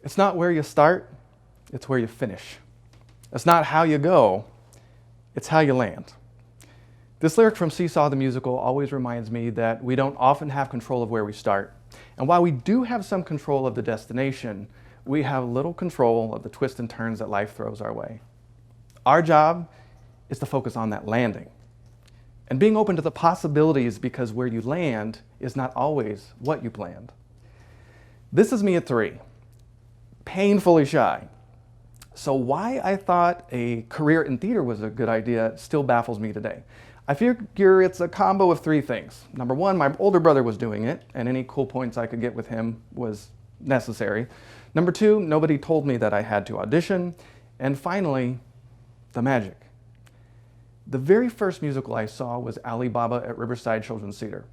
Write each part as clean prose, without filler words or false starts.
It's not where you start, it's where you finish. It's not how you go, it's how you land. This lyric from Seesaw the Musical always reminds me that we don't often have control of where we start. And while we do have some control of the destination, we have little control of the twists and turns that life throws our way. Our job is to focus on that landing and being open to the possibilities, because where you land is not always what you planned. This is me at 3, painfully shy. So why I thought a career in theater was a good idea still baffles me today. I figure it's a combo of 3 things. Number 1, my older brother was doing it, and any cool points I could get with him was necessary. Number 2, nobody told me that I had to audition. And finally, the magic. The very first musical I saw was Alibaba at Riverside Children's Theater.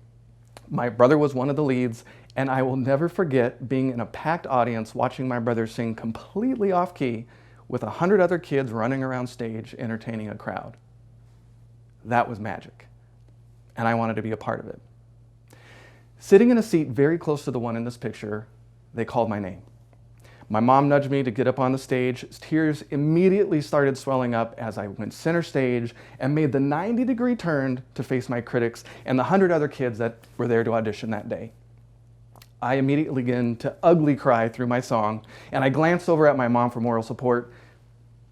My brother was one of the leads, and I will never forget being in a packed audience watching my brother sing completely off key with 100 other kids running around stage entertaining a crowd. That was magic, and I wanted to be a part of it. Sitting in a seat very close to the one in this picture, they called my name. My mom nudged me to get up on the stage. Tears immediately started swelling up as I went center stage and made the 90-degree turn to face my critics and the 100 other kids that were there to audition that day. I immediately began to ugly cry through my song, and I glanced over at my mom for moral support.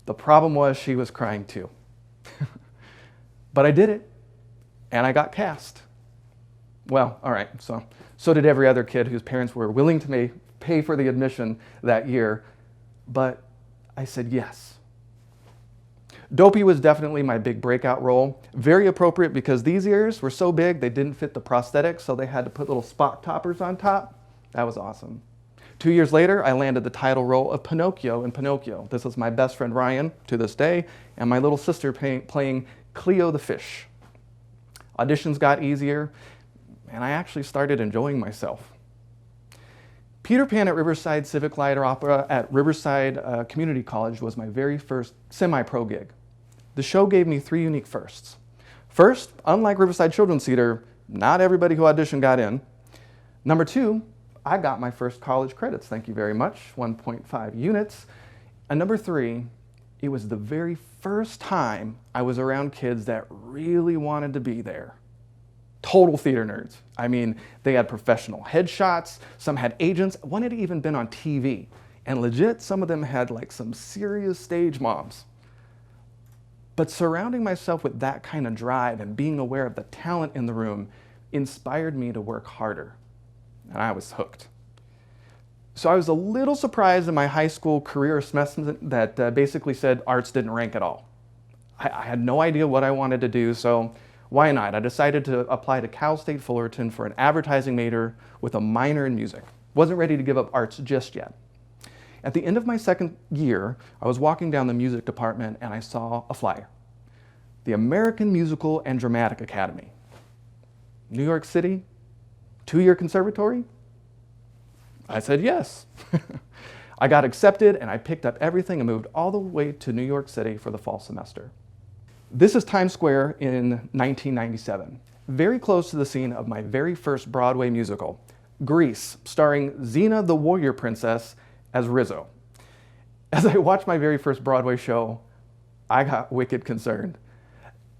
The problem was she was crying too. But I did it, and I got cast. Well, all right, so did every other kid whose parents were willing to pay for the admission that year, but I said yes. Dopey was definitely my big breakout role. Very appropriate because these ears were so big they didn't fit the prosthetics, so they had to put little spot toppers on top. That was awesome. 2 years later, I landed the title role of Pinocchio in Pinocchio. This is my best friend Ryan to this day, and my little sister playing Cleo the fish. Auditions got easier, and I actually started enjoying myself. Peter Pan at Riverside Civic Light Opera at Riverside Community College was my very first semi-pro gig. The show gave me 3 unique firsts. First, unlike Riverside Children's Theater, not everybody who auditioned got in. Number 2, I got my first college credits, thank you very much, 1.5 units. And number 3, it was the very first time I was around kids that really wanted to be there. Total theater nerds. I mean, they had professional headshots, some had agents, one had even been on TV. And legit, some of them had like some serious stage moms. But surrounding myself with that kind of drive and being aware of the talent in the room inspired me to work harder. And I was hooked. So I was a little surprised in my high school career assessment that basically said arts didn't rank at all. I had no idea what I wanted to do, so why not? I decided to apply to Cal State Fullerton for an advertising major with a minor in music. Wasn't ready to give up arts just yet. At the end of my second year, I was walking down the music department and I saw a flyer. The American Musical and Dramatic Academy. New York City, 2-year conservatory? I said yes. I got accepted and I picked up everything and moved all the way to New York City for the fall semester. This is Times Square in 1997, very close to the scene of my very first Broadway musical, Grease, starring Xena the Warrior Princess as Rizzo. As I watched my very first Broadway show, I got wicked concerned.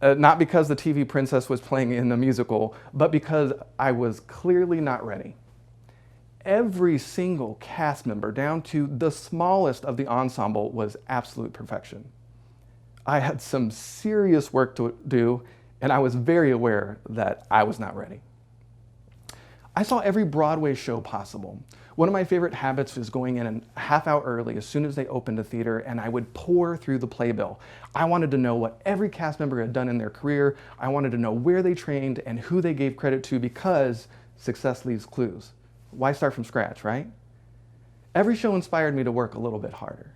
Not because the TV princess was playing in the musical, but because I was clearly not ready. Every single cast member, down to the smallest of the ensemble, was absolute perfection. I had some serious work to do, and I was very aware that I was not ready. I saw every Broadway show possible. One of my favorite habits was going in a half hour early as soon as they opened a theater, and I would pour through the playbill. I wanted to know what every cast member had done in their career. I wanted to know where they trained and who they gave credit to, because success leaves clues. Why start from scratch, right? Every show inspired me to work a little bit harder.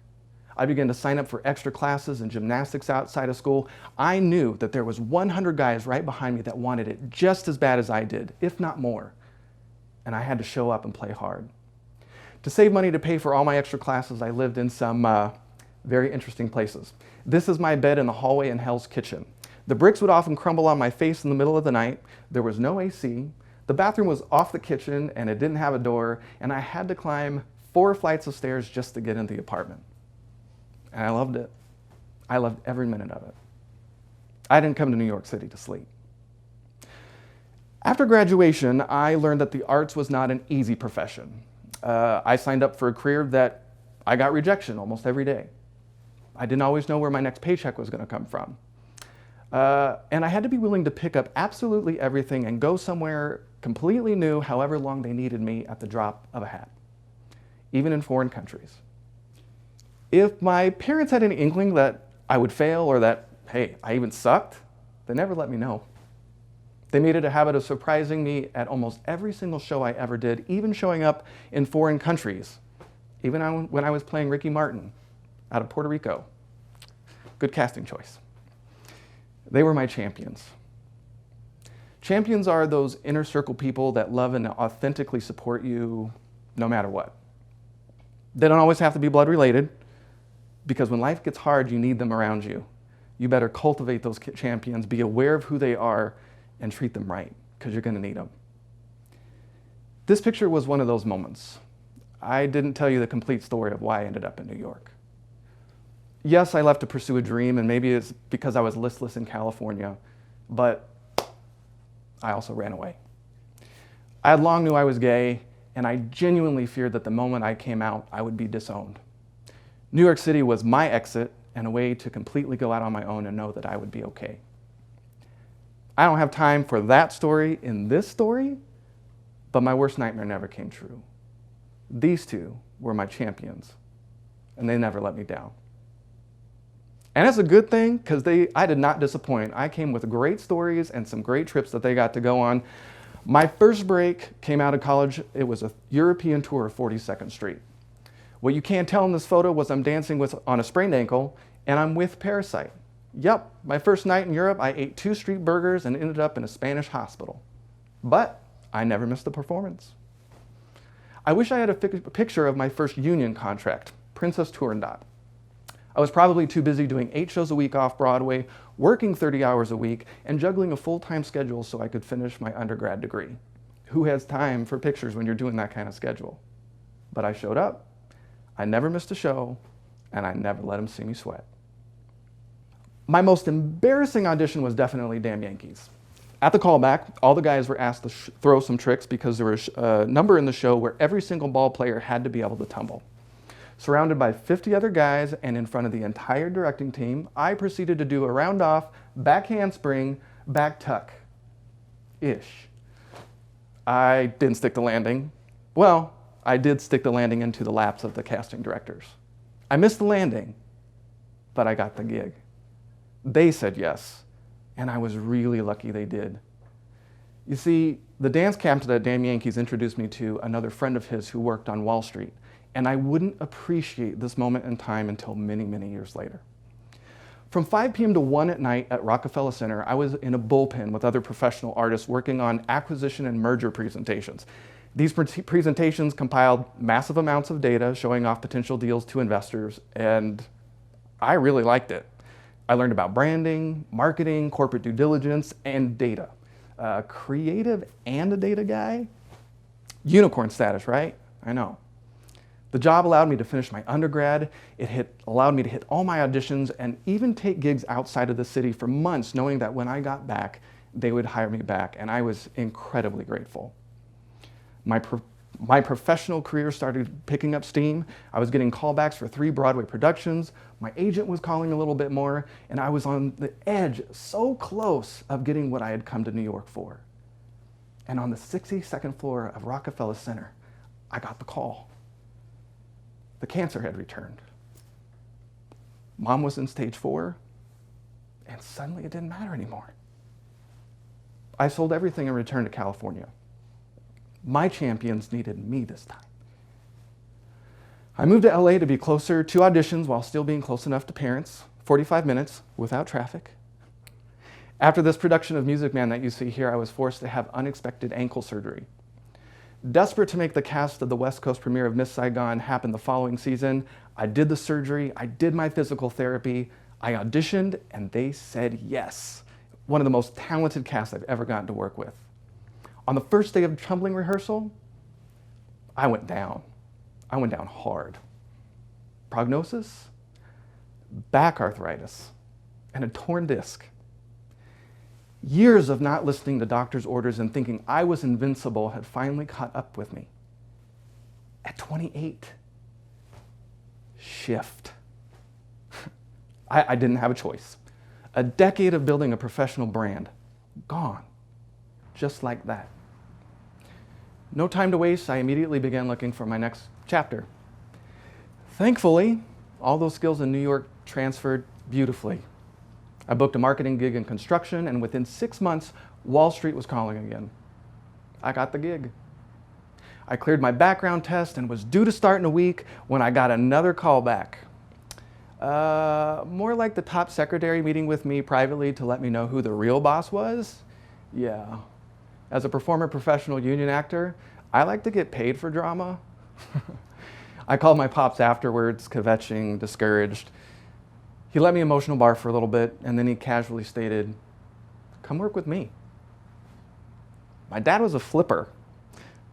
I began to sign up for extra classes and gymnastics outside of school. I knew that there was 100 guys right behind me that wanted it just as bad as I did, if not more. And I had to show up and play hard. To save money to pay for all my extra classes, I lived in some very interesting places. This is my bed in the hallway in Hell's Kitchen. The bricks would often crumble on my face in the middle of the night. There was no AC. The bathroom was off the kitchen and it didn't have a door, and I had to climb 4 flights of stairs just to get into the apartment. And I loved it. I loved every minute of it. I didn't come to New York City to sleep. After graduation, I learned that the arts was not an easy profession. I signed up for a career that I got rejection almost every day. I didn't always know where my next paycheck was going to come from. And I had to be willing to pick up absolutely everything and go somewhere completely new, however long they needed me, at the drop of a hat, even in foreign countries. If my parents had any inkling that I would fail or that, hey, I even sucked, they never let me know. They made it a habit of surprising me at almost every single show I ever did, even showing up in foreign countries, even when I was playing Ricky Martin out of Puerto Rico. Good casting choice. They were my champions. Champions are those inner circle people that love and authentically support you no matter what. They don't always have to be blood related, because when life gets hard, you need them around you. You better cultivate those champions, be aware of who they are, and treat them right, because you're going to need them. This picture was one of those moments. I didn't tell you the complete story of why I ended up in New York. Yes, I left to pursue a dream, and maybe it's because I was listless in California, but I also ran away. I had long knew I was gay, and I genuinely feared that the moment I came out, I would be disowned. New York City was my exit and a way to completely go out on my own and know that I would be okay. I don't have time for that story in this story, but my worst nightmare never came true. These two were my champions, and they never let me down. And it's a good thing, because I did not disappoint. I came with great stories and some great trips that they got to go on. My first break came out of college. It was a European tour of 42nd Street. What you can't tell in this photo was I'm dancing on a sprained ankle, and I'm with Parasite. Yep, my first night in Europe, I ate 2 street burgers and ended up in a Spanish hospital. But I never missed a performance. I wish I had a picture of my first union contract, Princess Turandot. I was probably too busy doing 8 shows a week off Broadway, working 30 hours a week, and juggling a full-time schedule so I could finish my undergrad degree. Who has time for pictures when you're doing that kind of schedule? But I showed up. I never missed a show, and I never let them see me sweat. My most embarrassing audition was definitely Damn Yankees. At the callback, all the guys were asked to throw some tricks because there was a number in the show where every single ball player had to be able to tumble. Surrounded by 50 other guys and in front of the entire directing team, I proceeded to do a round off, back handspring, back tuck-ish. I didn't stick the landing. Well, I did stick the landing into the laps of the casting directors. I missed the landing, but I got the gig. They said yes, and I was really lucky they did. You see, the dance captain at Damn Yankees introduced me to another friend of his who worked on Wall Street, and I wouldn't appreciate this moment in time until many, many years later. From 5 p.m. to 1 at night at Rockefeller Center, I was in a bullpen with other professional artists working on acquisition and merger presentations. These presentations compiled massive amounts of data showing off potential deals to investors, and I really liked it. I learned about branding, marketing, corporate due diligence, and data. Creative and a data guy? Unicorn status, right? I know. The job allowed me to finish my undergrad. It allowed me to hit all my auditions and even take gigs outside of the city for months, knowing that when I got back, they would hire me back, and I was incredibly grateful. My professional career started picking up steam. I was getting callbacks for 3 Broadway productions. My agent was calling a little bit more, and I was on the edge, so close of getting what I had come to New York for. And on the 62nd floor of Rockefeller Center, I got the call. The cancer had returned. Mom was in stage 4, and suddenly it didn't matter anymore. I sold everything and returned to California. My champions needed me this time. I moved to LA to be closer to auditions while still being close enough to parents, 45 minutes without traffic. After this production of Music Man that you see here, I was forced to have unexpected ankle surgery. Desperate to make the cast of the West Coast premiere of Miss Saigon happen the following season, I did the surgery, I did my physical therapy, I auditioned, and they said yes. one of the most talented casts I've ever gotten to work with. On the first day of tumbling rehearsal, I went down. I went down hard. Prognosis? Back arthritis and a torn disc. Years of not listening to doctor's orders and thinking I was invincible had finally caught up with me. At 28, shift. I didn't have a choice. A decade of building a professional brand, gone, just like that. No time to waste, I immediately began looking for my next chapter. Thankfully, all those skills in New York transferred beautifully. I booked a marketing gig in construction, and within 6 months, Wall Street was calling again. I got the gig. I cleared my background test and was due to start in a week when I got another call back. More like the top secretary meeting with me privately to let me know who the real boss was. Yeah. As a former professional union actor, I like to get paid for drama. I called my pops afterwards, kvetching, discouraged. He let me emotional bar for a little bit, and then he casually stated, "Come work with me." My dad was a flipper.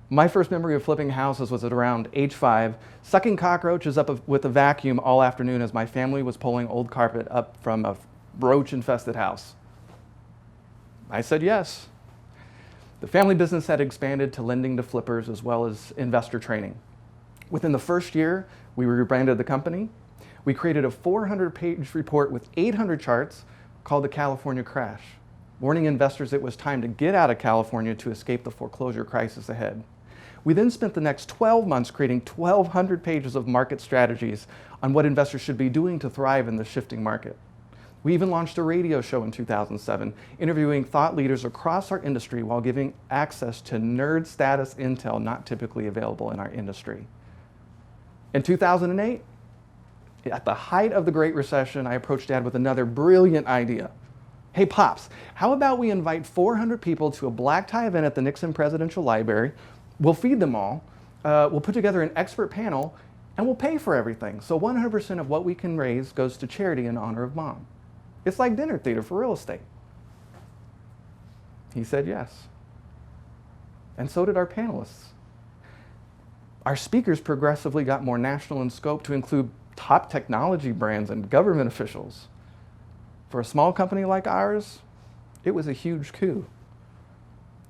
My first memory of flipping houses was at around age 5, sucking cockroaches up with a vacuum all afternoon as my family was pulling old carpet up from a roach-infested house. I said yes. The family business had expanded to lending to flippers as well as investor training. Within the first year, we rebranded the company. We created a 400-page report with 800 charts called the California Crash, warning investors it was time to get out of California to escape the foreclosure crisis ahead. We then spent the next 12 months creating 1,200 pages of market strategies on what investors should be doing to thrive in the shifting market. We even launched a radio show in 2007, interviewing thought leaders across our industry while giving access to nerd status intel not typically available in our industry. In 2008, at the height of the Great Recession, I approached Dad with another brilliant idea. Hey, Pops, how about we invite 400 people to a black tie event at the Nixon Presidential Library? We'll feed them all. We'll put together an expert panel, and we'll pay for everything. So 100% of what we can raise goes to charity in honor of Mom. It's like dinner theater for real estate. He said yes. And so did our panelists. Our speakers progressively got more national in scope to include top technology brands and government officials. For a small company like ours, it was a huge coup.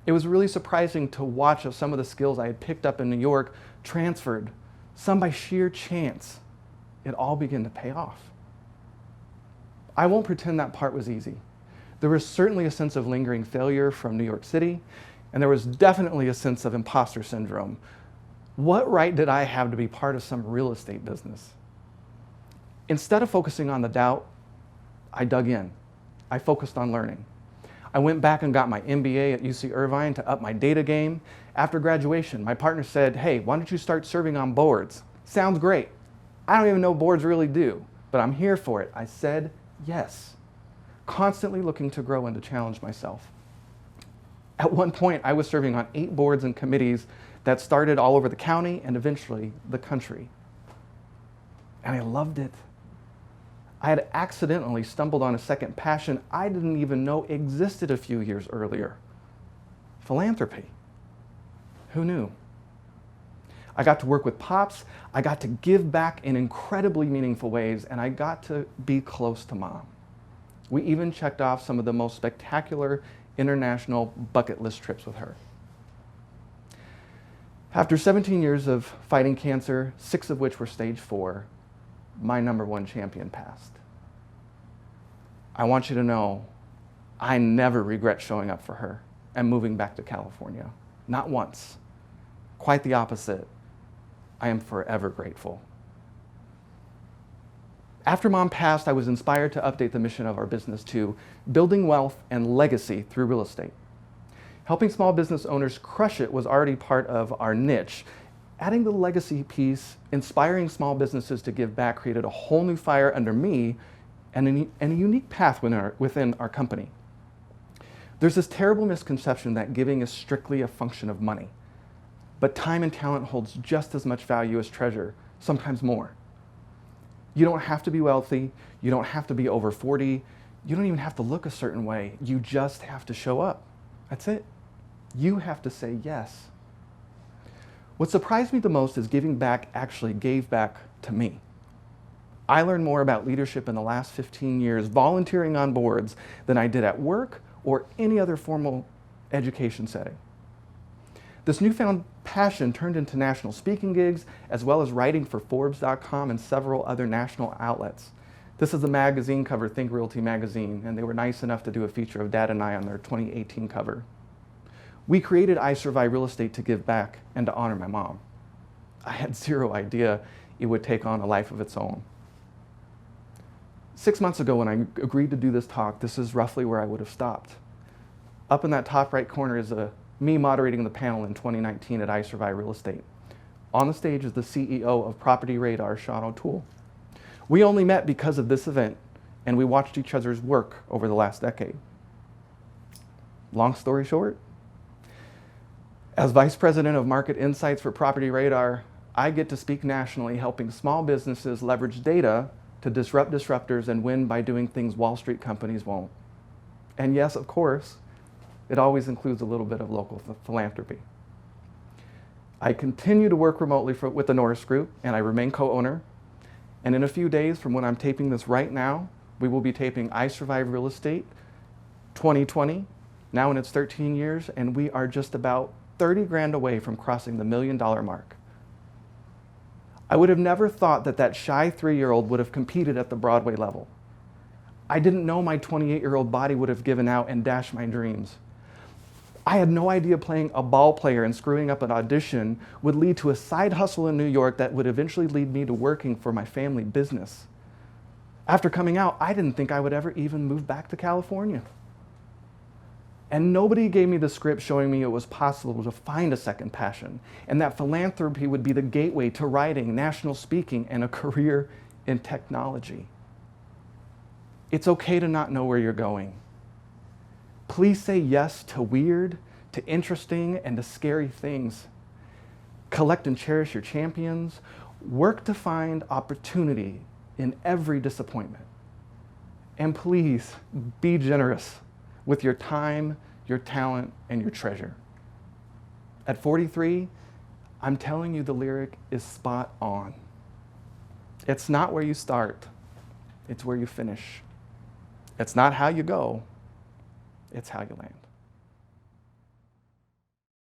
It was really surprising to watch how some of the skills I had picked up in New York transferred, some by sheer chance. It all began to pay off. I won't pretend that part was easy. There was certainly a sense of lingering failure from New York City, and there was definitely a sense of imposter syndrome. What right did I have to be part of some real estate business? Instead of focusing on the doubt, I dug in. I focused on learning. I went back and got my MBA at UC Irvine to up my data game. After graduation, my partner said, "Hey, why don't you start serving on boards?" Sounds great. I don't even know boards really do, but I'm here for it. I said yes, constantly looking to grow and to challenge myself. At one point, I was serving on 8 boards and committees that started all over the county and eventually the country. And I loved it. I had accidentally stumbled on a second passion I didn't even know existed a few years earlier: philanthropy. Who knew? I got to work with Pops, I got to give back in incredibly meaningful ways, and I got to be close to Mom. We even checked off some of the most spectacular international bucket list trips with her. After 17 years of fighting cancer, 6 of which were stage 4, my #1 champion passed. I want you to know, I never regret showing up for her and moving back to California. Not once. Quite the opposite. I am forever grateful. After Mom passed, I was inspired to update the mission of our business to building wealth and legacy through real estate. Helping small business owners crush it was already part of our niche. Adding the legacy piece, inspiring small businesses to give back, created a whole new fire under me and a unique path within our company. There's this terrible misconception that giving is strictly a function of money, but time and talent holds just as much value as treasure, sometimes more. You don't have to be wealthy, you don't have to be over 40, You don't even have to look a certain way. You just have to show up. That's it. You have to say yes. What surprised me the most is giving back actually gave back to me. I learned more about leadership in the last 15 years volunteering on boards than I did at work or any other formal education setting. This newfound passion turned into national speaking gigs, as well as writing for Forbes.com and several other national outlets. This is the magazine cover, Think Realty magazine, and they were nice enough to do a feature of Dad and I on their 2018 cover. We created I Survive Real Estate to give back and to honor my mom. I had zero idea it would take on a life of its own. 6 months ago when I agreed to do this talk, this is roughly where I would have stopped. Up in that top right corner is me moderating the panel in 2019 at I Survive Real Estate. On the stage is the CEO of Property Radar, Sean O'Toole. We only met because of this event, and we watched each other's work over the last decade. Long story short, as Vice President of Market Insights for Property Radar, I get to speak nationally, helping small businesses leverage data to disrupt disruptors and win by doing things Wall Street companies won't. And yes, of course, it always includes a little bit of local philanthropy. I continue to work remotely with the Norris Group, and I remain co-owner. And in a few days from when I'm taping this right now, we will be taping I Survive Real Estate 2020, now in its 13 years, and we are just about 30 grand away from crossing the $1 million mark. I would have never thought that that shy 3-year-old would have competed at the Broadway level. I didn't know my 28-year-old body would have given out and dashed my dreams. I had no idea playing a ball player and screwing up an audition would lead to a side hustle in New York that would eventually lead me to working for my family business. After coming out, I didn't think I would ever even move back to California. And nobody gave me the script showing me it was possible to find a second passion, and that philanthropy would be the gateway to writing, national speaking, and a career in technology. It's okay to not know where you're going. Please say yes to weird, to interesting, and to scary things. Collect and cherish your champions. Work to find opportunity in every disappointment. And please be generous with your time, your talent, and your treasure. At 43, I'm telling you the lyric is spot on. It's not where you start, it's where you finish. It's not how you go, it's how you land.